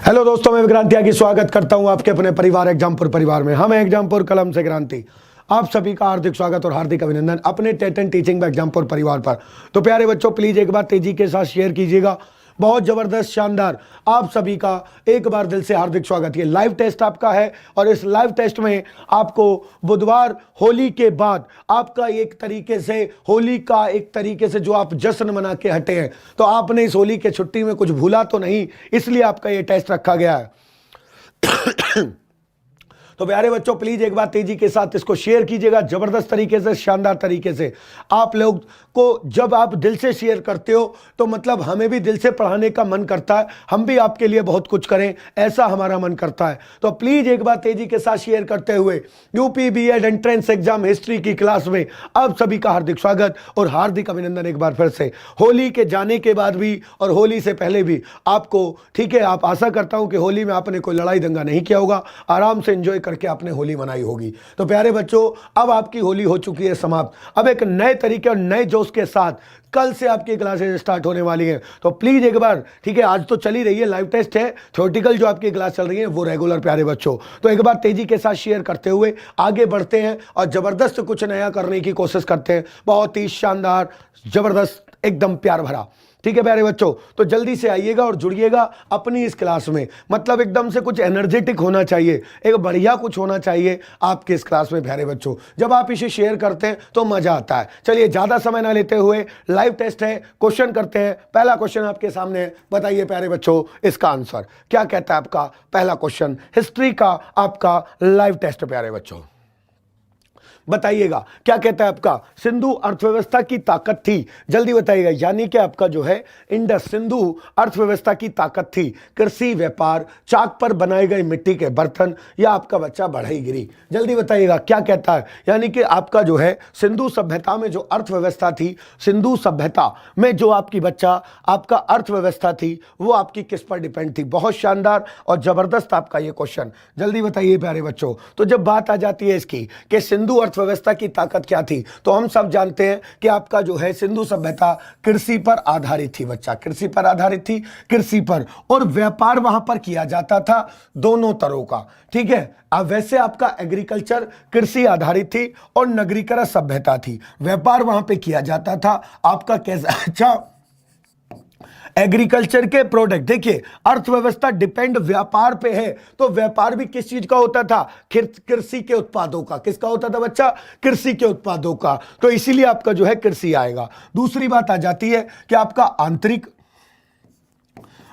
Hello दोस्तों, मैं विक्रांत त्यागी स्वागत करता हूं आपके अपने परिवार एग्जामपुर परिवार में। हम एग्जामपुर कलम से क्रांति। आप सभी का हार्दिक स्वागत और हार्दिक अभिनंदन अपने टेट एंड टीचिंग में एग्जामपुर परिवार पर। तो प्यारे बच्चों, प्लीज एक बार तेजी के साथ शेयर कीजिएगा। बहुत जबरदस्त, शानदार, आप सभी का एक बार दिल से हार्दिक स्वागत। ये लाइव टेस्ट आपका है और इस लाइव टेस्ट में आपको बुधवार होली के बाद आपका एक तरीके से होली का एक तरीके से जो आप जश्न मना के हटे हैं, तो आपने इस होली के छुट्टी में कुछ भूला तो नहीं, इसलिए आपका ये टेस्ट रखा गया है। तो प्यारे बच्चों, प्लीज एक बार तेजी के साथ इसको शेयर कीजिएगा, जबरदस्त तरीके से, शानदार तरीके से। आप लोग को जब आप दिल से शेयर करते हो तो मतलब हमें भी दिल से पढ़ाने का मन करता है, हम भी आपके लिए बहुत कुछ करें, ऐसा हमारा मन करता है। तो प्लीज एक बार तेजी के साथ शेयर करते हुए UP BEd entrance exam history की क्लास में आप सभी का हार्दिक स्वागत और हार्दिक अभिनंदन एक बार फिर से। होली के जाने के बाद भी और होली से पहले भी आपको, ठीक है, आप आशा करता हूं कि होली में आपने कोई लड़ाई दंगा नहीं किया होगा, आराम से एंजॉय करके आपने होली मनाई होगी। तो प्यारे बच्चों, अब आपकी होली हो चुकी है समाप्त। अब एक नए तरीके और नए जोश के साथ कल से आपकी क्लासेस स्टार्ट होने वाली हैं। तो प्लीज एक बार, ठीक है, आज तो चली रही है, लाइव टेस्ट है, थ्योरेटिकल जो आपकी क्लास चल रही है वो रेगुलर। प्यारे बच्चों, तो एक बार तेजी के साथ शेयर करते हुए आगे बढ़ते हैं और जबरदस्त कुछ नया करने की कोशिश करते हैं। बहुत ही शानदार, जबरदस्त, एकदम प्यार भरा, ठीक है प्यारे बच्चों। तो जल्दी से आइएगा और जुड़िएगा अपनी इस क्लास में। मतलब एकदम से कुछ एनर्जेटिक होना चाहिए, एक बढ़िया कुछ होना चाहिए आपके इस क्लास में प्यारे बच्चों। जब आप इसे शेयर करते हैं तो मजा आता है। चलिए ज्यादा समय ना लेते हुए लाइव टेस्ट है, क्वेश्चन करते हैं। पहला क्वेश्चन आपके सामने है, बताइए प्यारे बच्चों इसका आंसर क्या कहता है। आपका पहला क्वेश्चन हिस्ट्री का आपका लाइव टेस्ट प्यारे बच्चों, बताइएगा क्या कहता है। आपका सिंधु अर्थव्यवस्था की ताकत थी, जल्दी बताइएगा। यानी कि आपका जो है इंडस सिंधु अर्थव्यवस्था की ताकत थी कृषि, व्यापार, चाक पर बनाए गए मिट्टी के बर्तन, या आपका बच्चा बढ़ईगिरी। जल्दी बताइएगा क्या कहता है। यानी कि आपका जो है सिंधु सभ्यता में जो अर्थव्यवस्था थी, सिंधु सभ्यता में जो आपकी बच्चा आपका अर्थव्यवस्था थी, वो आपकी किस पर डिपेंड थी। बहुत शानदार और जबरदस्त आपका ये क्वेश्चन, जल्दी बताइए प्यारे बच्चों। तो जब बात आ जाती है इसकी कि सिंधु अर्थव्यवस्था की ताकत क्या थी, तो हम सब जानते हैं कि आपका जो है सिंधु सभ्यता कृषि पर आधारित थी बच्चा, कृषि पर आधारित थी, कृषि पर, और व्यापार वहां पर किया जाता था दोनों तरह का, ठीक है। अब वैसे आपका एग्रीकल्चर कृषि आधारित थी और नगरीकरण सभ्यता थी, व्यापार वहां पे किया जाता था। आपका कैसा, अच्छा, एग्रीकल्चर के प्रोडक्ट, देखिए अर्थव्यवस्था डिपेंड व्यापार पे है, तो व्यापार भी किस चीज का होता था, कृषि के उत्पादों का। किसका होता था बच्चा, कृषि के उत्पादों का। तो इसीलिए आपका जो है कृषि आएगा। दूसरी बात आ जाती है कि आपका आंतरिक,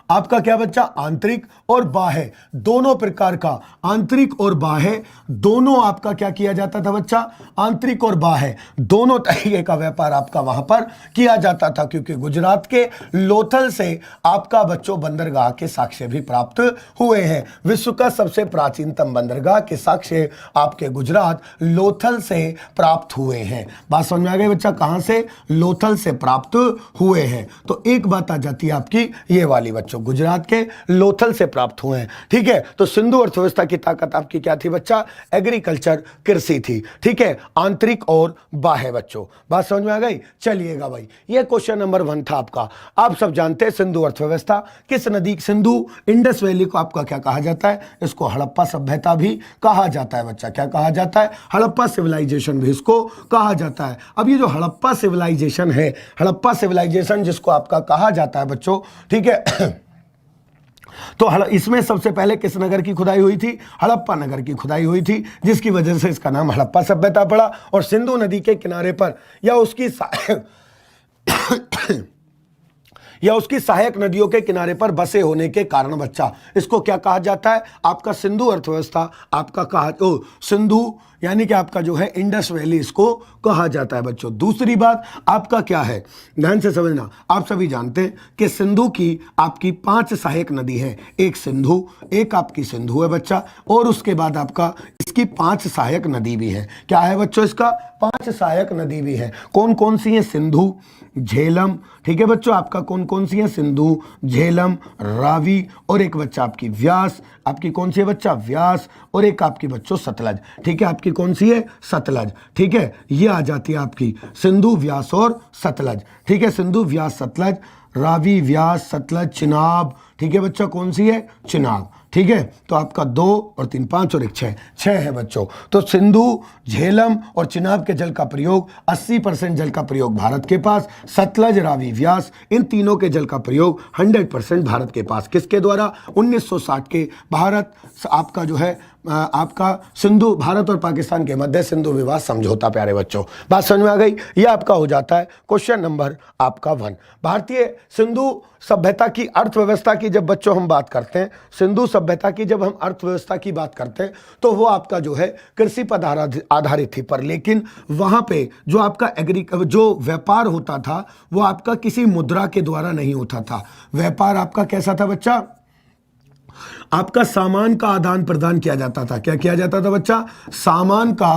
आपका क्या बच्चा, आंतरिक और बाह्य दोनों प्रकार का, आंतरिक और बाह्य दोनों आपका क्या किया जाता था बच्चा, आंतरिक और बाह्य दोनों तरीके का व्यापार आपका वहां पर किया जाता था। क्योंकि गुजरात के लोथल से आपका बच्चों बंदरगाह के साक्ष्य भी प्राप्त हुए हैं। विश्व का सबसे प्राचीनतम बंदरगाह के साक्ष्य आपके गुजरात लोथल से प्राप्त हुए हैं। बात समझ में आ गई बच्चा, कहां से, लोथल से प्राप्त हुए हैं। तो एक बात आ जाती है आपकी ये वाली बच्चों, गुजरात के लोथल से प्राप्त हुए हैं, ठीक है। तो सिंधु अर्थव्यवस्था की ताकत आपकी क्या थी बच्चा, एग्रीकल्चर कृषि थी, ठीक है, आंतरिक और बाह्य बच्चों। बात समझ में आ गई। चलिएगा भाई, ये क्वेश्चन नंबर 1 था आपका। आप सब जानते हैं सिंधु अर्थव्यवस्था किस नदी, सिंधु इंडस वैली को आपका क्या कहा जाता है, इसको हड़प्पा सभ्यता भी कहा जाता है बच्चा। क्या कहा जाता है, हड़प्पा सिविलाइजेशन भी इसको कहा जाता है। अब ये जो हड़प्पा सिविलाइजेशन है, हड़प्पा सिविलाइजेशन जिसको आपका कहा जाता है बच्चों, ठीक है, तो इसमें सबसे पहले किस नगर की खुदाई हुई थी, हड़प्पा नगर की खुदाई हुई थी, जिसकी वजह से इसका नाम हड़प्पा सभ्यता पड़ा। और सिंधु नदी के किनारे पर या उसकी सहायक नदियों के किनारे पर बसे होने के कारण बच्चा इसको क्या कहा जाता है, आपका सिंधु अर्थव्यवस्था आपका कहा, सिंधु यानी कि आपका जो है इंडस वैली इसको कहा जाता है बच्चों। दूसरी बात आपका क्या है, ध्यान से समझना। आप सभी जानते हैं कि सिंधु की आपकी 5 सहायक नदी है, एक सिंधु, एक आपकी सिंधु है बच्चा, और उसके बाद आपका इसकी 5 सहायक नदी भी है। क्या है बच्चों, इसका 5 सहायक नदी भी है। कौन कौन सी है, सिंधु, झेलम, ठीक है बच्चों, आपका कौन कौन सी है, सिंधु, झेलम, रावी, और एक बच्चा आपकी व्यास, आपकी कौन सी है बच्चा, व्यास, और एक आपकी बच्चों सतलज, ठीक है, आपकी कौन सी है, सतलज, ठीक है। ये आ जाती है आपकी सिंधु, व्यास और सतलज, ठीक है, सिंधु, व्यास, सतलज। रावी, व्यास, सतलज, चिनाब। ठीक है बच्चा, कौन सी है? चिनाब। ठीक है, तो आपका 2 और 3 5 और 1 6 6 है बच्चों। तो सिंधु, झेलम और चिनाब के जल का प्रयोग 80% जल का प्रयोग भारत के पास, सतलज, रावी, व्यास इन तीनों के जल का प्रयोग 100% भारत के पास। किसके द्वारा? 1960 के भारत आपका जो है आपका सिंधु, भारत और पाकिस्तान के मध्य सिंधु विवाद समझौता। प्यारे बच्चों, बात समझ में आ गई? ये आपका हो जाता है क्वेश्चन नंबर आपका 1। भारतीय सिंधु सभ्यता की अर्थव्यवस्था की जब बच्चों हम बात करते हैं, सिंधु सभ्यता की जब हम अर्थव्यवस्था की बात करते हैं तो वो आपका जो है कृषि पर आधारित थी, पर लेकिन वहां पे जो आपका जो व्यापार होता था वो आपका किसी मुद्रा के द्वारा नहीं होता था। व्यापार आपका कैसा था बच्चा? आपका सामान का आदान प्रदान किया जाता था। क्या किया जाता था बच्चा? सामान का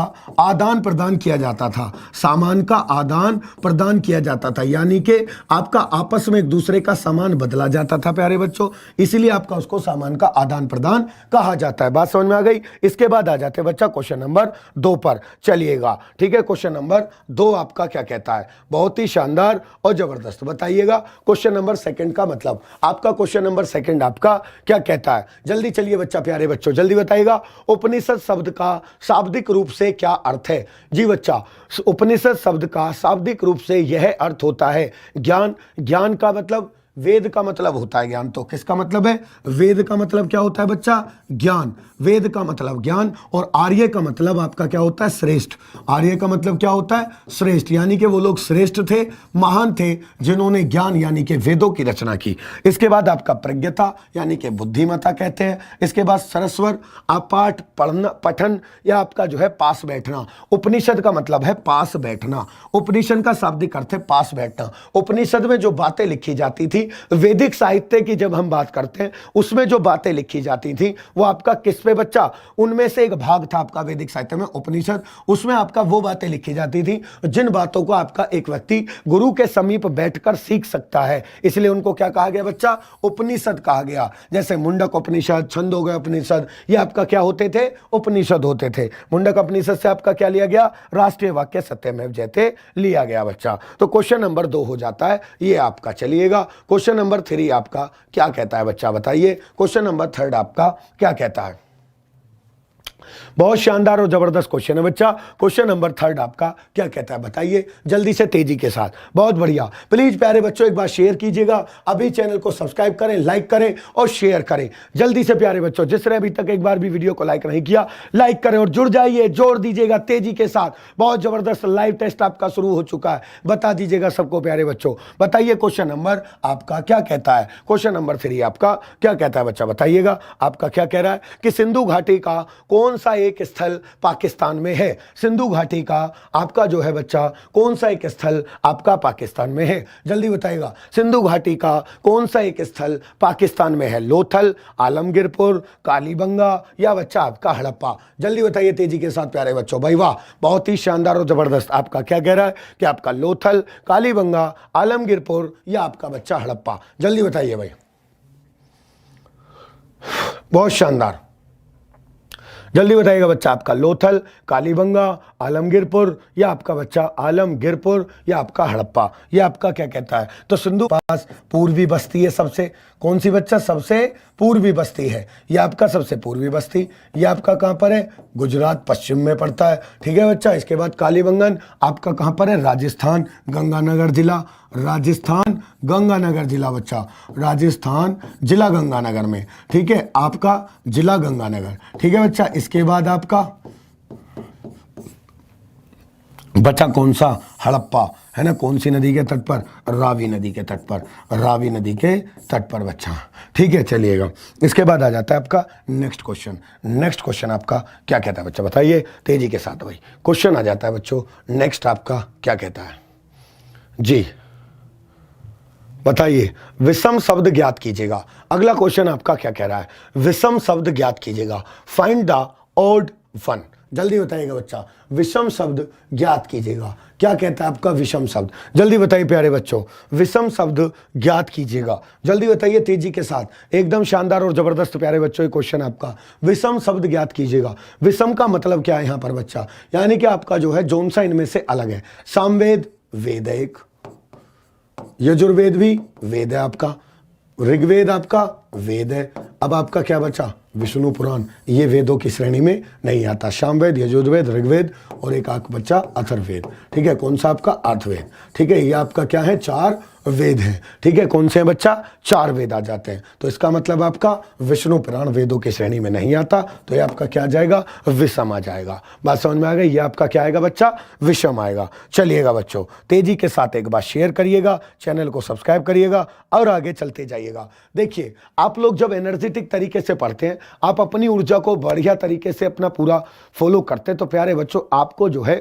आदान प्रदान किया जाता था। सामान का आदान प्रदान किया जाता था, यानी कि आपका आपस में एक दूसरे का सामान बदला जाता था प्यारे बच्चों, इसीलिए आपका उसको सामान का आदान प्रदान कहा जाता है। बात समझ में आ गई? इसके बाद आ जाते हैं बच्चा क्वेश्चन नंबर 2 पर। चलिएगा, ठीक है, क्वेश्चन नंबर 2 आपका क्या कहता है? बहुत ही शानदार और जबरदस्त, बताइएगा क्वेश्चन नंबर 2 का मतलब। आपका क्वेश्चन नंबर 2 आपका क्या कहता है? जल्दी चलिए बच्चा, प्यारे बच्चों जल्दी बताइएगा। उपनिषद शब्द का शाब्दिक रूप से क्या अर्थ है? जी बच्चा, उपनिषद शब्द का शाब्दिक रूप से यह अर्थ होता है ज्ञान। ज्ञान का मतलब वेद का मतलब होता है ज्ञान। तो किसका मतलब है? वेद का मतलब क्या होता है बच्चा? ज्ञान। वेद का मतलब ज्ञान, और आर्य का मतलब आपका क्या होता है? श्रेष्ठ। आर्य का मतलब क्या होता है? श्रेष्ठ, यानी कि वो लोग श्रेष्ठ थे, महान थे, जिन्होंने ज्ञान यानी कि वेदों की रचना की। इसके बाद आपका प्रज्ञता यानी कि बुद्धिमत्ता कहते हैं। इसके बाद सरस्वर, आप पाठ पढ़ना, पठन या आपका जो है पास बैठना। उपनिषद का मतलब है पास बैठना। उपनिषद का शाब्दिक अर्थ है पास बैठना। उपनिषद में जो बातें लिखी जाती थी, वैदिक साहित्य की जब हम बात करते हैं उसमें जो बातें लिखी जाती थी वो आपका किस पे बच्चा? उनमें से एक भाग था आपका वैदिक साहित्य में उपनिषद। उसमें आपका वो बातें लिखी जाती थी जिन बातों को आपका एक व्यक्ति गुरु के समीप बैठकर सीख सकता है, इसलिए उनको क्या कहा गया बच्चा? उपनिषद कहा गया। जैसे मुंडक उपनिषद, छंदोग्य उपनिषद, ये आपका क्या होते थे? उपनिषद होते थे। मुंडक उपनिषद से आपका क्या लिया गया? राष्ट्रीय वाक्य सत्यमेव जयते लिया गया बच्चा। तो क्वेश्चन नंबर 2 हो जाता है ये आपका। चलिएगा, क्वेश्चन नंबर 3 आपका क्या कहता है बच्चा? बताइए क्वेश्चन नंबर 3 आपका क्या कहता है? बहुत शानदार और जबरदस्त क्वेश्चन है बच्चा। क्वेश्चन नंबर 3 आपका क्या कहता है? बताइए जल्दी से, तेजी के साथ। बहुत बढ़िया। प्लीज प्यारे बच्चों एक बार शेयर कीजिएगा, अभी चैनल को सब्सक्राइब करें, लाइक करें और शेयर करें जल्दी से प्यारे बच्चों। जिसने अभी तक एक बार भी वीडियो को लाइक नहीं किया, लाइक करें और जुड़ जाइए, जोड़ दीजिएगा तेजी के साथ। बहुत जबरदस्त लाइव टेस्ट आपका शुरू हो चुका है, बता दीजिएगा सबको प्यारे बच्चों। बताइए क्वेश्चन नंबर आपका क्या कहता है? क्वेश्चन नंबर 3 आपका क्या कहता है बच्चा? बताइएगा आपका क्या कह रहा है कि सिंधु घाटी का कौन सा एक स्थल पाकिस्तान में है? सिंधु घाटी का आपका जो है बच्चा कौन सा एक स्थल आपका पाकिस्तान में है? जल्दी बताइएगा। सिंधु घाटी का कौन सा एक स्थल पाकिस्तान में है? लोथल, आलमगीरपुर, कालीबंगा या बच्चा आपका हड़प्पा? जल्दी बताइए तेजी के साथ प्यारे बच्चों। भाई वाह, बहुत ही शानदार और जबरदस्त। आपका क्या कह रहा है कि आपका लोथल, कालीबंगा, आलमगीरपुर या आपका बच्चा हड़प्पा? जल्दी बताइए भाई। बहुत शानदार, जल्दी बताइएगा बच्चा। आपका लोथल, कालीबंगा, आलमगीरपुर या आपका बच्चा आलमगीरपुर या आपका हड़प्पा? ये आपका क्या कहता है? तो सिंधु पास पूर्वी बस्ती है सबसे। कौन सी बच्चा? सबसे पूर्वी बस्ती है। ये आपका सबसे पूर्वी बस्ती, ये आपका कहाँ पर है? गुजरात पश्चिम में पड़ता है। ठीक है बच्चा। इसके बाद कालीबंगन आपका कहाँ पर है? राजस्थान, गंगानगर जिला। राजस्थान गंगानगर जिला बच्चा, राजस्थान जिला गंगानगर में। ठीक है, आपका जिला गंगानगर। ठीक है बच्चा। इसके बाद आपका बचा कौन सा? हड़प्पा, है ना? कौन सी नदी के तट पर? रावी नदी के तट पर। रावी नदी के तट पर बच्चा। ठीक है, चलिएगा। इसके बाद आ जाता है आपका नेक्स्ट क्वेश्चन। नेक्स्ट क्वेश्चन आपका क्या कहता है बच्चा? बताइए तेजी के साथ भाई। क्वेश्चन आ जाता है बच्चों नेक्स्ट आपका क्या कहता है? जी बताइए। विषम शब्द ज्ञात कीजिएगा। अगला क्वेश्चन आपका क्या कह रहा है? विषम शब्द ज्ञात कीजिएगा। Find the odd one. जल्दी बताइएगा बच्चा। विषम शब्द ज्ञात कीजिएगा। क्या कहता है आपका विषम शब्द? जल्दी बताइए प्यारे बच्चों। विषम शब्द ज्ञात कीजिएगा। जल्दी बताइए तेजी के साथ। एकदम शानदार और जबरदस्त प्यारे बच्चों ये क्वेश्चन आपका। विषम शब्द ज्ञात कीजिएगा। विषम का मतलब क्या है यहाँ पर बच्चा? यानी कि आपका जो है जोन सा इनमें से अलग है। सामवेद, वेदिक, यजुर्वेद भी वेद है आपका, ऋग्वेद आपका वेद है। अब आपका क्या बचा, विष्णु पुराण, ये वेदों की श्रेणी में नहीं आता। सामवेद, यजुर्वेद, ऋग्वेद और एक आंख बचा अथर्ववेद, ठीक है, कौन सा आपका अर्थवेद, ठीक है, ये आपका क्या है, 4 वेद हैं, ठीक है, कौन से हैं बच्चा, 4 वेद आ जाते हैं। तो इसका मतलब आपका विष्णु पुराण वेदों की श्रेणी में नहीं आता, तो ये आपका क्या आ जाएगा, विषम आ जाएगा। बात समझ में आ गई, ये आपका क्या आएगा बच्चा, विषम आएगा। चलिएगा बच्चों, तेजी के साथ एक बार शेयर करिएगा, चैनल को सब्सक्राइब करिएगा और आगे चलते जाइएगा। देखिए, आप लोग जब एनर्जेटिक तरीके से पढ़ते हैं, आप अपनी ऊर्जा को बढ़िया तरीके से अपना पूरा फॉलो करते हैं, तो प्यारे बच्चों आपको जो है,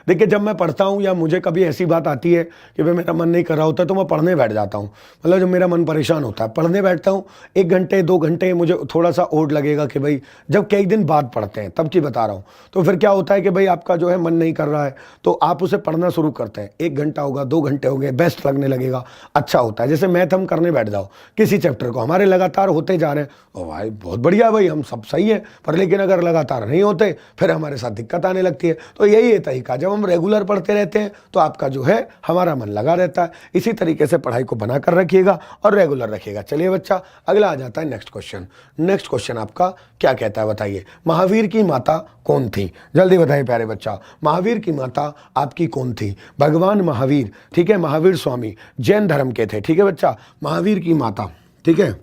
देखिए जब मैं पढ़ता हूँ या मुझे कभी ऐसी बात आती है कि भाई मेरा मन नहीं कर रहा होता, तो मैं पढ़ने बैठ जाता हूँ। मतलब जब मेरा मन परेशान होता है, पढ़ने बैठता हूँ, 1 घंटे 2 घंटे मुझे थोड़ा सा ओड लगेगा कि भाई, जब कई दिन बाद पढ़ते हैं तब की बता रहा हूँ, तो फिर क्या होता है कि भाई आपका जो है मन नहीं कर रहा है, तो आप उसे पढ़ना शुरू करते हैं। 1 घंटा होगा, 2 घंटे हो गए, बेस्ट लगने लगेगा, अच्छा होता है। जैसे मैथ हम करने बैठ जाओ किसी चैप्टर को, हमारे लगातार होते जा रहे हैं, ओ भाई बहुत बढ़िया भाई, हम सब सही है, पर लेकिन अगर लगातार नहीं होते फिर हमारे साथ दिक्कत आने लगती है। तो यही है तरीका, जब हम रेगुलर पढ़ते रहते हैं तो आपका जो है हमारा मन लगा रहता है। इसी तरीके से पढ़ाई को बनाकर रखिएगा और रेगुलर रखिएगा। चलिए बच्चा, अगला आ जाता है नेक्स्ट क्वेश्चन। नेक्स्ट क्वेश्चन आपका क्या कहता है बताइए, महावीर की माता कौन थी, जल्दी बताइए प्यारे बच्चा, महावीर की माता आपकी कौन थी। भगवान महावीर, ठीक है, महावीर स्वामी जैन धर्म के थे, ठीक है बच्चा, महावीर की माता, ठीक है,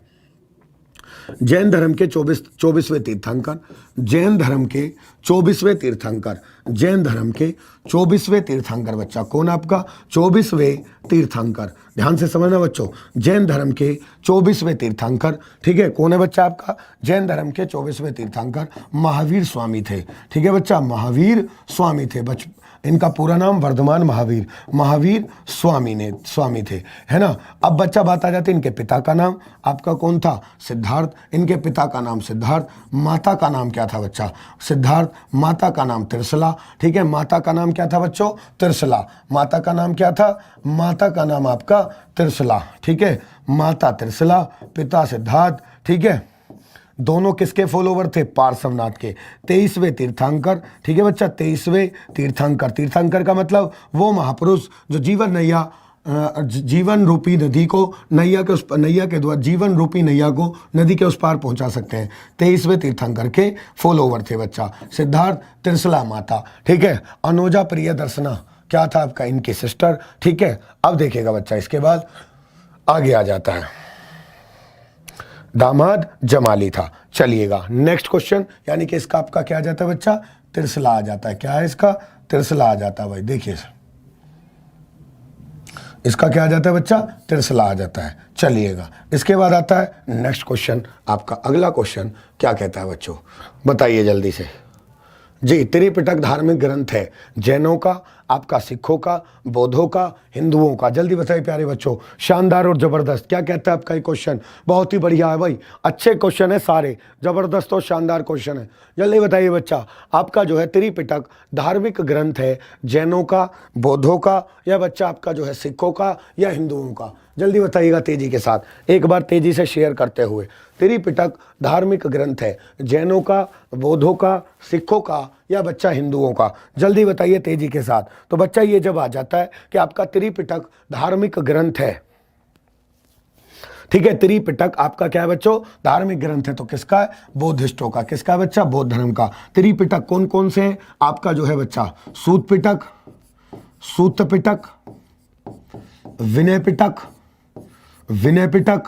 जैन धर्म के 24वें तीर्थंकर, जैन धर्म के 24वें तीर्थंकर, जैन धर्म के 24वें तीर्थंकर बच्चा, कौन आपका 24वें तीर्थंकर, ध्यान से समझना बच्चों, जैन धर्म के 24वें तीर्थंकर, ठीक है, कौन है बच्चा आपका, जैन धर्म के 24वें तीर्थंकर महावीर स्वामी थे, ठीक है बच्चा, महावीर स्वामी थे। इनका पूरा नाम वर्धमान महावीर, महावीर स्वामी थे, है ना। अब बच्चा बात आ जाती है इनके पिता का नाम आपका कौन था, सिद्धार्थ, इनके पिता का नाम सिद्धार्थ, माता का नाम क्या था बच्चा, सिद्धार्थ, माता का नाम त्रिशला, ठीक है, माता का नाम क्या था बच्चों, त्रिशला, माता का नाम क्या था, माता का नाम आपका त्रिशला, ठीक है, माता त्रिशला, पिता सिद्धार्थ, ठीक है, दोनों किसके फॉलोवर थे, पार्श्वनाथ के। 23वें तीर्थंकर, ठीक है बच्चा, 23वें तीर्थंकर, तीर्थंकर का मतलब वो महापुरुष जो जीवन नैया, जीवन रूपी नदी को नैया के द्वारा, जीवन रूपी नैया को नदी के उस पार पहुंचा सकते हैं। 23वें तीर्थंकर के फॉलोवर थे बच्चा, सिद्धार्थ, त्रिशला माता, ठीक है, अनुजा प्रियदर्शना क्या था आपका, इनकी सिस्टर, ठीक है। अब देखिएगा बच्चा, इसके बाद आगे आ जाता है, दामाद जमाली था। चलिएगा नेक्स्ट क्वेश्चन, यानी कि इसका आपका क्या आ जाता है बच्चा, त्रिशला आ जाता है। क्या है इसका, त्रिशला आ जाता है भाई, देखिए इसका क्या आ जाता है बच्चा, त्रिशला आ जाता है। चलिएगा इसके बाद आता है नेक्स्ट क्वेश्चन, आपका अगला क्वेश्चन क्या कहता है बच्चों, बताइए जल्दी से जी। त्रिपिटक धार्मिक ग्रंथ है, जैनों का, आपका सिखों का, बौद्धों का, हिंदुओं का, जल्दी बताइए प्यारे बच्चों। शानदार और जबरदस्त, क्या कहता है आपका ये क्वेश्चन, बहुत ही बढ़िया है भाई, अच्छे क्वेश्चन है सारे, जबरदस्त और शानदार क्वेश्चन है। जल्दी बताइए बच्चा, आपका जो है त्रिपिटक धार्मिक ग्रंथ है, जैनों का, बौद्धों का, या बच्चा आपका जो है सिखों का या हिंदुओं का, जल्दी बताइएगा तेजी के साथ, एक बार तेजी से शेयर करते हुए। त्रिपिटक धार्मिक ग्रंथ है, जैनों का, बौद्धों का, सिखों का या बच्चा हिंदुओं का, जल्दी बताइए तेजी के साथ। तो बच्चा ये जब आ जाता है कि आपका त्रिपिटक धार्मिक ग्रंथ है, ठीक है, त्रिपिटक आपका क्या है बच्चों, धार्मिक ग्रंथ है, तो किसका है, बौद्धिस्टों का, किसका है बच्चा, बौद्ध धर्म का। त्रिपिटक कौन कौन से हैं आपका जो है बच्चा, सूत पिटक, सूत पिटक, विनय पिटक, विनय पिटक,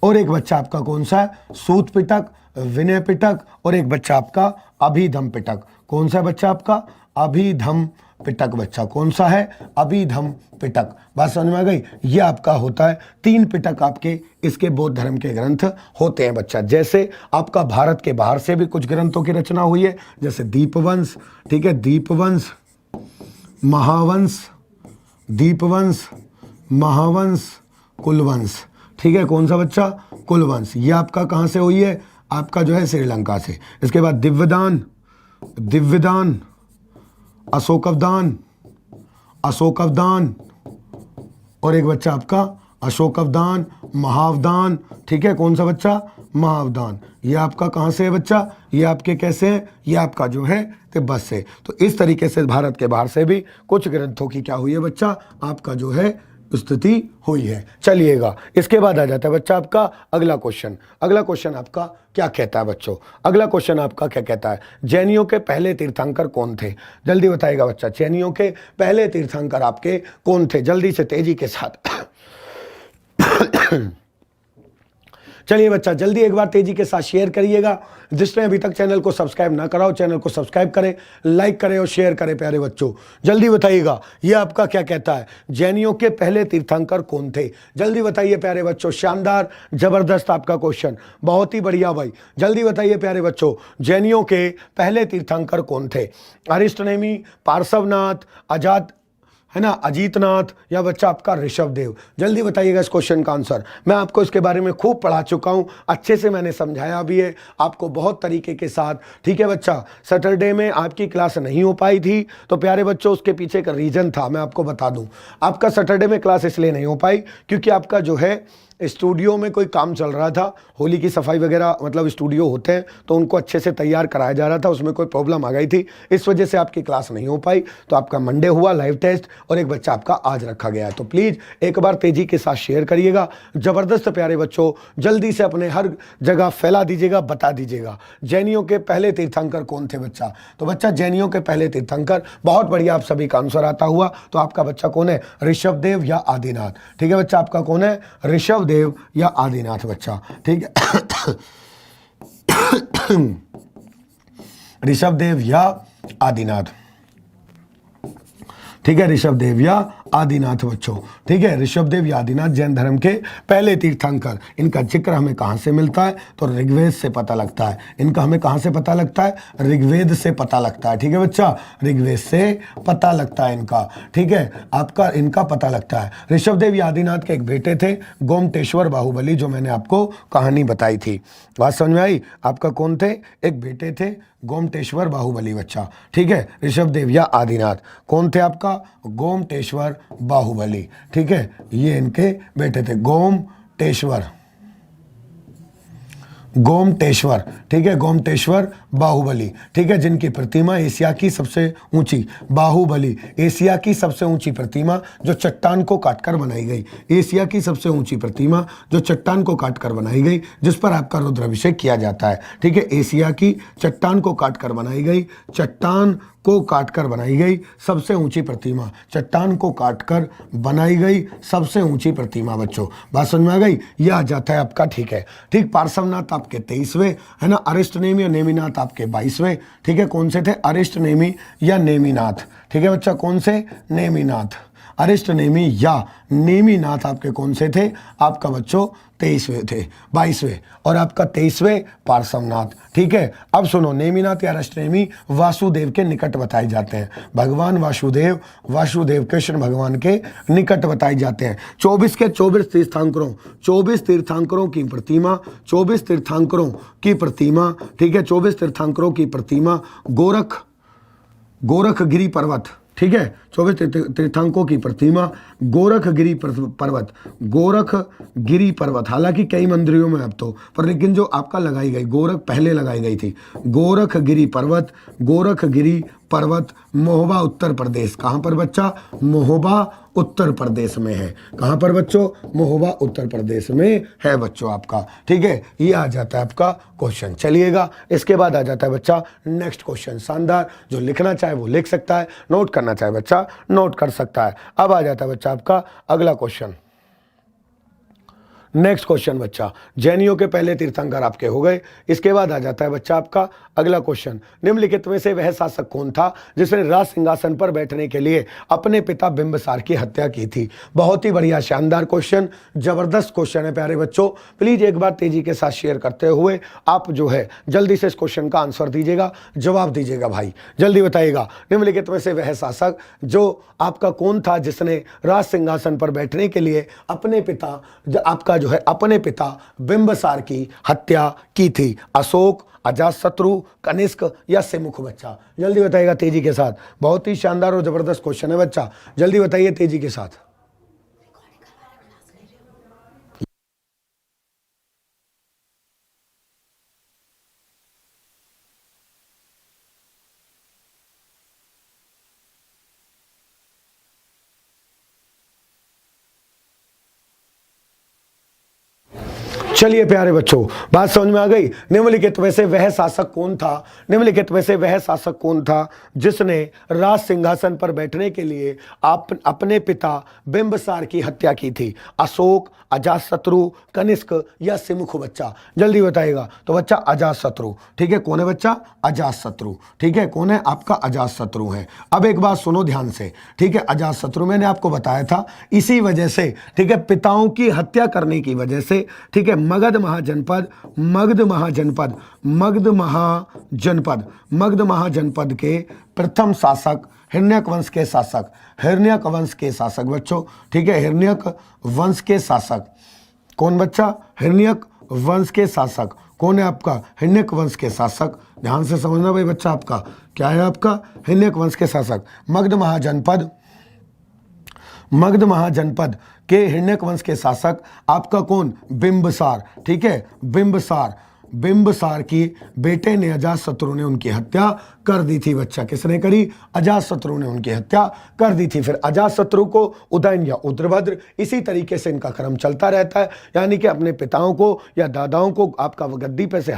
और एक बच्चा आपका कौन सा है, सूत पिटक, विनय पिटक, और एक बच्चा आपका अभिधम पिटक। कौन सा बच्चा आपका, अभिधम पिटक, बच्चा कौन सा है, अभिधम पिटक। बात समझ में आ गई, ये आपका होता है 3 पिटक आपके इसके बौद्ध धर्म के ग्रंथ होते हैं बच्चा। जैसे आपका भारत के बाहर से भी कुछ ग्रंथों की रचना हुई है, जैसे दीपवंश, ठीक है, दीपवंश, महावंश, दीपवंश, महावंश, कुलवंश, ठीक है, कौन सा बच्चा, कुलवंश, ये आपका कहाँ से हुई है, आपका जो है श्रीलंका से। इसके बाद दिव्यदान, दिव्यदान, अशोकवदान, अशोकवदान, और एक बच्चा आपका अशोकावदान, महावदान, ठीक है, कौन सा बच्चा, महावदान। ये आपका कहाँ से है बच्चा, ये आपके कैसे हैं, ये आपका जो है तिब्बत से। तो इस तरीके से भारत के बाहर से भी कुछ ग्रंथों की क्या हुई है बच्चा, आपका जो है स्थिति हुई है। चलिएगा, इसके बाद आ जाता है बच्चा आपका अगला क्वेश्चन। अगला क्वेश्चन आपका क्या कहता है बच्चों, अगला क्वेश्चन आपका क्या कहता है, जैनियों के पहले तीर्थंकर कौन थे, जल्दी बताइएगा बच्चा, जैनियों के पहले तीर्थंकर आपके कौन थे, जल्दी से तेजी के साथ। चलिए बच्चा, जल्दी एक बार तेजी के साथ शेयर करिएगा। जिसने अभी तक चैनल को सब्सक्राइब ना करा हो, चैनल को सब्सक्राइब करें, लाइक करें और शेयर करें प्यारे बच्चों। जल्दी बताइएगा, ये आपका क्या कहता है, जैनियों के पहले तीर्थंकर कौन थे, जल्दी बताइए प्यारे बच्चों। शानदार, जबरदस्त आपका क्वेश्चन, बहुत ही बढ़िया भाई। जल्दी बताइए प्यारे बच्चों, जैनियों के पहले तीर्थंकर कौन थे, अरिष्टनेमी, पार्श्वनाथ, आजाद, है ना, अजीतनाथ, या बच्चा आपका ऋषभदेव। जल्दी बताइएगा इस क्वेश्चन का आंसर। मैं आपको इसके बारे में खूब पढ़ा चुका हूं, अच्छे से मैंने समझाया भी है आपको बहुत तरीके के साथ, ठीक है बच्चा। सैटरडे में आपकी क्लास नहीं हो पाई थी तो प्यारे बच्चों उसके पीछे का रीज़न था, मैं आपको बता दूं। आपका सैटरडे में क्लास इसलिए नहीं हो पाई क्योंकि आपका जो है स्टूडियो में कोई काम चल रहा था, होली की सफाई वगैरह, मतलब स्टूडियो होते हैं तो उनको अच्छे से तैयार कराया जा रहा था, उसमें कोई प्रॉब्लम आ गई थी, इस वजह से आपकी क्लास नहीं हो पाई। तो आपका मंडे हुआ लाइव टेस्ट और एक बच्चा आपका आज रखा गया है। तो प्लीज़ एक बार तेज़ी के साथ शेयर करिएगा, ज़बरदस्त प्यारे बच्चों, जल्दी से अपने हर जगह फैला दीजिएगा, बता दीजिएगा जैनियों के पहले तीर्थंकर कौन थे बच्चा। तो बच्चा जैनियों के पहले तीर्थंकर, बहुत बढ़िया, आप सभी का आंसर आता हुआ। तो आपका बच्चा कौन है, ऋषभदेव या आदिनाथ, ठीक है बच्चा, आपका कौन है, ऋषभदेव या आदिनाथ बच्चा, ठीक है। ऋषभदेव या आदिनाथ, ठीक है, ऋषभदेव या आदिनाथ बच्चों, ठीक है, ऋषभदेव या आदिनाथ जैन धर्म के पहले तीर्थंकर। इनका जिक्र हमें कहाँ से मिलता है, तो ऋग्वेद से पता लगता है। इनका हमें कहाँ से पता लगता है, ऋग्वेद से पता लगता है, ठीक है बच्चा, ऋग्वेद से पता लगता है इनका, ठीक है, आपका इनका पता लगता है। ऋषभदेव या आदिनाथ के एक बेटे थे गोमटेश्वर बाहुबली, जो मैंने आपको कहानी बताई थी, बात समझ में आई। आपका कौन थे, एक बेटे थे गोमटेश्वर बाहुबली बच्चा, ठीक है, ऋषभदेव या आदिनाथ कौन थे आपका, गोमटेश्वर बाहुबली, ठीक है, ये इनके बेटे थे, गोमटेश्वर, गोमटेश्वर, ठीक है, गोमटेश्वर बाहुबली, ठीक है, जिनकी प्रतिमा एशिया की सबसे ऊंची, बाहुबली एशिया की सबसे ऊंची प्रतिमा जो चट्टान को काटकर बनाई गई, एशिया की सबसे ऊंची प्रतिमा जो चट्टान को काटकर बनाई गई, जिस पर आपका रुद्राभिषेक किया जाता है, ठीक है, एशिया की चट्टान को काटकर बनाई गई, चट्टान को काटकर बनाई गई सबसे ऊंची प्रतिमा, चट्टान को काटकर बनाई गई सबसे ऊंची प्रतिमा बच्चों, बात समझ में आ गई। यह आ जाता है आपका, ठीक है, ठीक, पार्श्वनाथ आपके 23वें, है ना, अरिष्टनेमी और नेमिनाथ आपके 22वें, ठीक है, कौन से थे, अरिष्टनेमी या नेमिनाथ, ठीक है बच्चा, कौन से, नेमिनाथ, अरिष्टनेमी या नेमिनाथ आपके कौन से थे, आपका बच्चों 23वें थे, 22वें, और आपका 23वें पार्श्वनाथ, ठीक है। अब सुनो, नेमिनाथ या अरिष्टनेमी वासुदेव के निकट बताए जाते हैं, भगवान वासुदेव, वासुदेव कृष्ण भगवान के निकट बताए जाते हैं। 24 के 24 तीर्थंकरों, 24 तीर्थंकरों की प्रतिमा, 24 तीर्थंकरों की प्रतिमा, ठीक है, 24 तीर्थंकरों की प्रतिमा गोरखगिरी पर्वत, ठीक है, 24 तीर्थंकरों की प्रतिमा गोरखगिरी पर्वत, हालांकि कई मंदिरों में अब तो, पर लेकिन जो आपका लगाई गई, गोरख पहले लगाई गई थी, गोरखगिरी पर्वत महोबा उत्तर प्रदेश, कहाँ पर बच्चा, महोबा उत्तर प्रदेश में है, कहाँ पर बच्चों, महोबा उत्तर प्रदेश में है बच्चों आपका, ठीक है। ये आ जाता है आपका क्वेश्चन। चलिएगा, इसके बाद आ जाता है बच्चा नेक्स्ट क्वेश्चन, शानदार, जो लिखना चाहे वो लिख सकता है, नोट करना चाहे बच्चा नोट कर सकता है। अब आ जाता है बच्चा आपका अगला क्वेश्चन, नेक्स्ट क्वेश्चन बच्चा, जैनियों के पहले तीर्थंकर आपके हो गए। इसके बाद आ जाता है बच्चा आपका अगला क्वेश्चन, निम्नलिखित में से वह शासक कौन था जिसने राज सिंहासन पर बैठने के लिए अपने पिता बिंबिसार की हत्या की थी। बहुत ही बढ़िया, शानदार क्वेश्चन, जबरदस्त क्वेश्चन है प्यारे बच्चों। प्लीज एक बार तेजी के साथ शेयर करते हुए आप जो है जल्दी से इस क्वेश्चन का आंसर दीजिएगा, जवाब दीजिएगा भाई, जल्दी बताइएगा। निम्नलिखित में से वह शासक जो आपका कौन था जिसने राज सिंहासन पर बैठने के लिए अपने पिता, आपका जो है अपने पिता बिंबिसार की हत्या की थी, अशोक, अजातशत्रु, कनिष्क या सिमुख बच्चा, जल्दी बताइएगा तेजी के साथ। बहुत ही शानदार और जबरदस्त क्वेश्चन है बच्चा, जल्दी बताइए तेजी के साथ। चलिए प्यारे बच्चों, बात समझ में आ गई। निम्नलिखित में से वह शासक कौन था, निम्नलिखित में से वह शासक कौन था जिसने राज सिंहासन पर बैठने के लिए अपने पिता बिंबिसार की हत्या की थी? अशोक, अजातशत्रु, कनिष्क या सिमुख? बच्चा जल्दी बताइएगा। तो बच्चा अजातशत्रु। ठीक है, कौन है बच्चा? अजातशत्रु। ठीक है, कौन है आपका? अजातशत्रु है। अब एक बात सुनो ध्यान से। ठीक है, अजातशत्रु मैंने आपको बताया था इसी वजह से, ठीक है, पिताओं की हत्या करने की वजह से, ठीक है, मगध महाजनपद के प्रथम शासक, हिरण्यक वंश के शासक बच्चों। ठीक है, हिरण्यक वंश के शासक कौन बच्चा? हिरण्यक वंश के शासक कौन है आपका? हिरण्यक वंश के शासक। ध्यान से समझना भाई बच्चा, आपका क्या है? आपका हिरण्यक वंश के शासक। मगध महाजनपद के हिरण्यक वंश के शासक आपका कौन? बिंबिसार। ठीक है, बिंबिसार की बेटे ने अजातशत्रु ने उनकी हत्या कर दी थी। बच्चा किसने करी? अजातशत्रु ने उनकी हत्या कर दी थी। फिर अजातशत्रु को उदयन या उद्रभद्र, इसी तरीके से इनका क्रम चलता रहता है, यानी कि अपने पिताओं को या दादाओं को आपका गद्दी पे से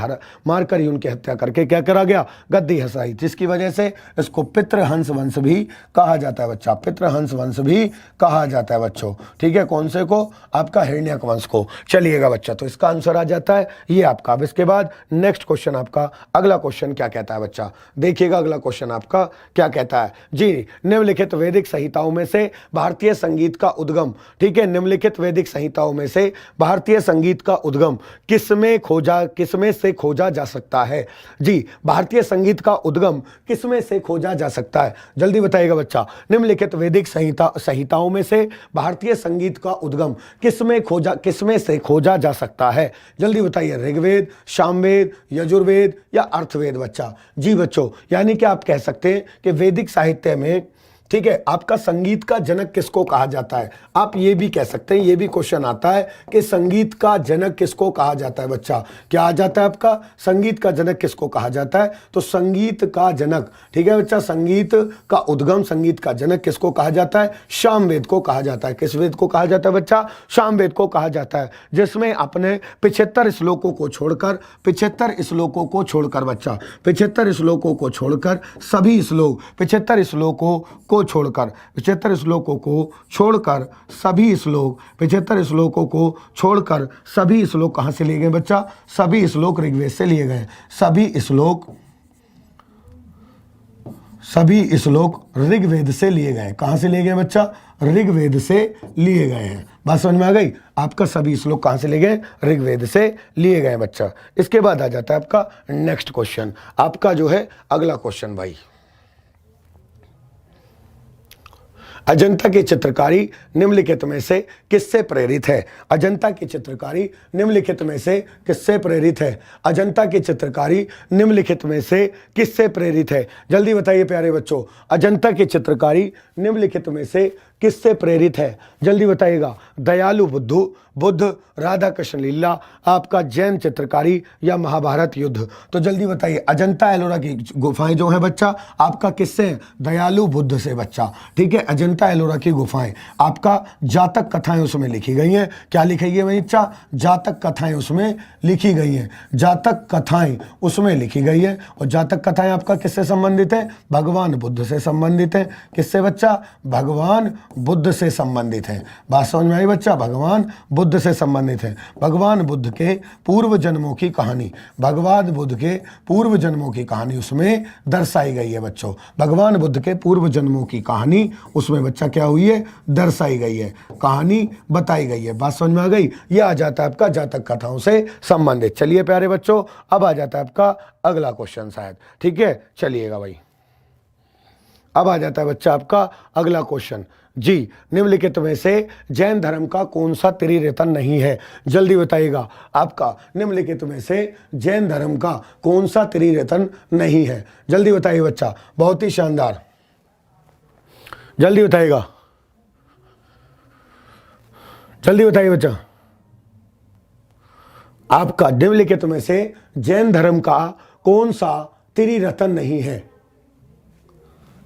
मारकर ही उनकी हत्या करके क्या करा गया? गद्दी हंसाई, जिसकी वजह से इसको पितृहंस वंश भी कहा जाता है बच्चा। पितृहंस वंश भी कहा जाता है बच्चों। ठीक है, कौन से को? आपका हिरण्यक वंश को। चलिएगा बच्चा, तो इसका आंसर आ जाता है ये आपका। अब इसके बाद नेक्स्ट क्वेश्चन आपका, अगला क्वेश्चन क्या कहता है बच्चा? देखिएगा अगला क्वेश्चन आपका क्या कहता है जी। निम्नलिखित वैदिक संहिताओं में से भारतीय संगीत का उद्गम, ठीक है, निम्नलिखित वैदिक संहिताओं में से भारतीय संगीत का उद्गम किसमें से खोजा जा सकता है? जी, भारतीय संगीत का उद्गम किसमें से खोजा जा सकता है? जल्दी बताइएगा बच्चा। निम्नलिखित वैदिक संहिताओं में से भारतीय संगीत का उद्गम किसमें से खोजा जा सकता है? जल्दी बताइए। ऋग्वेद, सामवेद, यजुर्वेद या अर्थवेद? बच्चा जी बच्चों, यानी कि आप कह सकते हैं कि वैदिक साहित्य में, ठीक है, आपका संगीत का जनक किसको कहा जाता है? आप ये भी कह सकते हैं, ये भी क्वेश्चन आता है कि संगीत का जनक किसको कहा जाता है? बच्चा क्या आ जाता है आपका? संगीत का जनक किसको कहा जाता है? तो संगीत का जनक, ठीक है बच्चा, संगीत का उद्गम, संगीत का जनक किसको कहा जाता है? सामवेद को कहा जाता है। किस वेद को कहा जाता है बच्चा? सामवेद को कहा जाता है, जिसमें अपने 75 श्लोकों को छोड़कर बच्चा, 75 श्लोकों को छोड़कर सभी श्लोक, 75 श्लोकों को छोड़कर सभी श्लोक कहां से लिए गए बच्चा? सभी श्लोक ऋग्वेद से लिए गए। सभी श्लोक ऋग्वेद से लिए गए। कहां से लिए गए बच्चा? ऋग्वेद से लिए गए हैं। बात समझ में आ गई? आपका सभी श्लोक कहां से लिए गए? ऋग्वेद से लिए गए बच्चा। इसके बाद आ जाता है आपका नेक्स्ट क्वेश्चन, आपका जो है अगला क्वेश्चन भाई। अजंता की चित्रकारी निम्नलिखित में से किससे प्रेरित है? अजंता की चित्रकारी निम्नलिखित में से किससे प्रेरित है? अजंता की चित्रकारी निम्नलिखित में से किससे प्रेरित है? जल्दी बताइए प्यारे बच्चों। अजंता की चित्रकारी निम्नलिखित में से किससे प्रेरित है? जल्दी बताइएगा। दयालु बुद्ध, राधा कृष्ण लीला, आपका जैन चित्रकारी या महाभारत युद्ध? तो जल्दी बताइए। अजंता एलोरा की गुफाएं जो है बच्चा, आपका किससे? दयालु बुद्ध से बच्चा। ठीक है, अजंता एलोरा की गुफाएं आपका जातक कथाएं उसमें लिखी गई हैं। क्या लिखी गई है बच्चा? जातक कथाएं उसमें लिखी गई हैं। जातक कथाएं उसमें लिखी गई है। और जातक कथाएं आपका किससे संबंधित है? भगवान बुद्ध से संबंधित है। किससे बच्चा? भगवान बुद्ध से संबंधित है। बात समझ में आई बच्चा? भगवान बुद्ध से संबंधित है। भगवान बुद्ध के पूर्व जन्मों की कहानी, भगवान बुद्ध के पूर्व जन्मों की कहानी उसमें दर्शाई गई है बच्चों। भगवान बुद्ध के पूर्व जन्मों की कहानी उसमें बच्चा क्या हुई है? दर्शाई गई है, कहानी बताई गई है। बात समझ में आ गई? यह आ जाता है आपका जातक कथाओं से संबंधित। चलिए प्यारे बच्चों, अब आ जाता है आपका अगला क्वेश्चन शायद। ठीक है, चलिएगा भाई। अब आ जाता है बच्चा आपका अगला क्वेश्चन जी। निम्नलिखित में से जैन धर्म का कौन सा त्रिरत्न नहीं है? जल्दी बताइएगा। आपका निम्नलिखित में से जैन धर्म का कौन सा त्रिरत्न नहीं है? जल्दी बताइए बच्चा। बहुत ही शानदार, जल्दी बताइएगा, जल्दी बताइए बच्चा। आपका निम्नलिखित में से जैन धर्म का कौन सा त्रिरत्न नहीं है?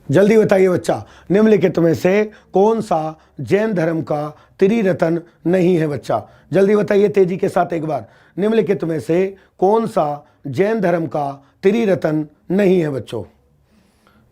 जल्दी बताइए बच्चा। निम्नलिखित में से कौन सा जैन धर्म का त्रिरत्न नहीं है बच्चा? जल्दी बताइए तेजी के साथ एक बार, निम्नलिखित में से कौन सा जैन धर्म का त्रिरत्न नहीं है बच्चों?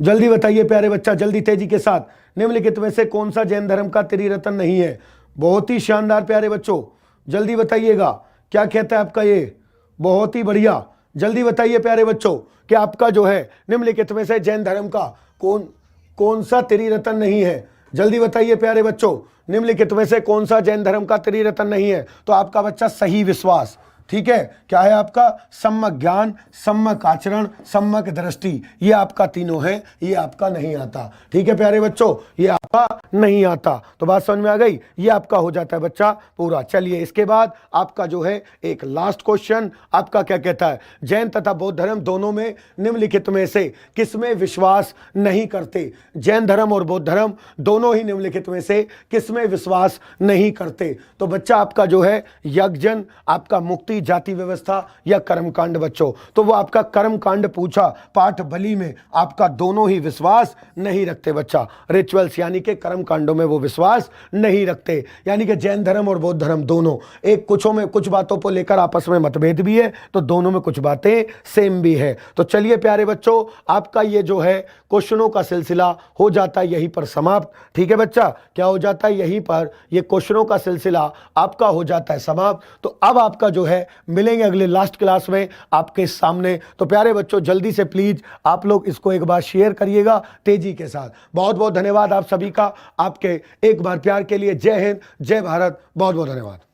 जल्दी बताइए प्यारे बच्चा, जल्दी तेजी के साथ, निम्नलिखित में से कौन सा जैन धर्म का त्रिरत्न नहीं है? बहुत ही शानदार प्यारे बच्चों, जल्दी बताइएगा क्या कहता है आपका ये, बहुत ही बढ़िया। जल्दी बताइए प्यारे बच्चों कि आपका जो है निम्नलिखित में से जैन धर्म का कौन सा त्रिरत्न नहीं है? जल्दी बताइए प्यारे बच्चों, निम्नलिखित में से कौन सा जैन धर्म का त्रिरत्न नहीं है? तो आपका बच्चा सही विश्वास, ठीक है, क्या है आपका? सम्यक ज्ञान, सम्यक आचरण, सम्यक दृष्टि, ये आपका तीनों है, ये आपका नहीं आता। ठीक है प्यारे बच्चों, ये आपका नहीं आता। तो बात समझ में आ गई, ये आपका हो जाता है बच्चा पूरा। चलिए इसके बाद आपका जो है एक लास्ट क्वेश्चन आपका क्या कहता है, जैन तथा बौद्ध धर्म दोनों में निम्नलिखित में से किसमें विश्वास नहीं करते? जैन धर्म और बौद्ध धर्म दोनों ही निम्नलिखित में से किसमें विश्वास नहीं करते? तो बच्चा आपका जो है यज्ञ, आपका मुक्ति, जाति व्यवस्था या कर्मकांड बच्चों, तो वो आपका कर्मकांड पूछा पाठ बलि में, आपका दोनों ही विश्वास नहीं रखते बच्चा। रिचुअल्स यानी कि कर्मकांडों में वो विश्वास नहीं रखते, यानी कि जैन धर्म और बौद्ध धर्म दोनों एक कुछों में कुछ बातों को लेकर आपस में मतभेद भी है, तो दोनों में कुछ बातें सेम भी है। तो चलिए प्यारे बच्चों, आपका ये जो है क्वेश्चनों का सिलसिला हो जाता है यहीं पर समाप्त। ठीक है बच्चा, क्या हो जाता है यहीं पर, ये क्वेश्चनों का सिलसिला आपका हो जाता है समाप्त। तो अब आपका जो है मिलेंगे अगले लास्ट क्लास में आपके सामने। तो प्यारे बच्चों जल्दी से प्लीज आप लोग इसको एक बार शेयर करिएगा तेजी के साथ। बहुत बहुत धन्यवाद आप सभी का, आपके एक बार प्यार के लिए। जय हिंद, जय भारत, बहुत बहुत धन्यवाद।